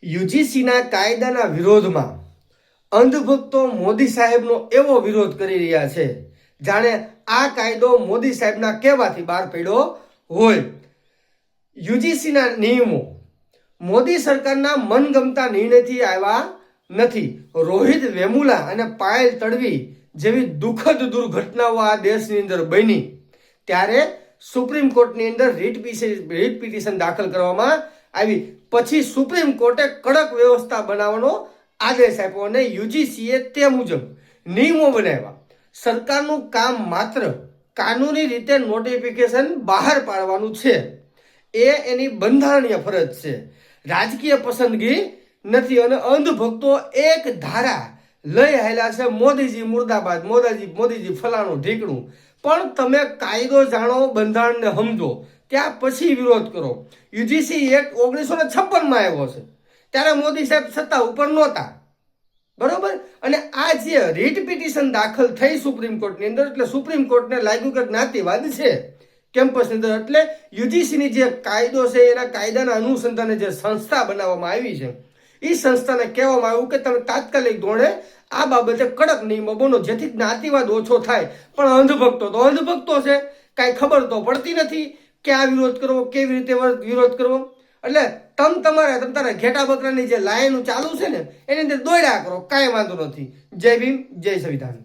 યુજીસીના કાયદાના વિરોધમાં અંધભક્તો મોદી સાહેબનો એવો વિરોધ કરી રહ્યા છે જાણે આ કાયદો મોદી સાહેબના કહેવાથી બહાર પડ્યો હોય। યુજીસીના નિયમો મોદી સરકારના મનગમતા નિર્ણયથી આવ્યા નથી। રોહિત વેમુલા અને પાયલ તડવી જેવી દુઃખદ દુર્ઘટનાઓ આ દેશની અંદર બની ત્યારે સુપ્રીમ કોર્ટની અંદર રીટ પિટિશન દાખલ કરવામાં આવી। પછી સુપ્રીમ કોર્ટે કડક વ્યવસ્થા બનાવવાનો આદેશ આપ્યો અને યુજીસીએ તે મુજબ નિયમો બનાવ્યા। સરકારનું કામ માત્ર કાનૂની રીતે નોટિફિકેશન બહાર પાડવાનું છે, એ એની બંધારણીય ફરજ છે, રાજકીય પસંદગી નથી। અને અંધભક્તો એક ધારા લઈ આવેલા છે, મોદીજી મુર્દાબાદ, મોદીજી ફલાણું ઢીકણું। પણ તમે કાયદો જાણો, બંધારણને સમજો, ત્યાં પછી વિરોધ કરો। યુજીસી એક્ટ 1956માં આવ્યો છે, ત્યારે મોદી સાહેબ સત્તા ઉપર નહોતા, બરોબર। અને આ જે રીટ પિટિશન દાખલ થઈ સુપ્રીમ કોર્ટની અંદર, એટલે સુપ્રીમ કોર્ટને લાગ્યું કે જ્ઞાતિવાદ છે કેમ્પસની અંદર, એટલે યુજીસીની જે કાયદો છે એના કાયદાના અનુસંધાને જે સંસ્થા બનાવવામાં આવી છે, એ સંસ્થાને કહેવામાં આવ્યું કે તમે તાત્કાલિક ધોરણે આ બાબતે કડક નિયમો બનો, જેથી જ્ઞાતિવાદ ઓછો થાય। પણ અંધભક્તો તો અંધભક્તો છે, કાંઈ ખબર તો પડતી નથી કે આ વિરોધ કરવો, કેવી રીતે વિરોધ કરવો। એટલે તમારા ઘેટા બકરાની જે લાઈન ચાલુ છે ને, એની અંદર દોડ્યા કરો, કાંઈ વાંધો નથી। જય ભીમ, જય સંવિધાન।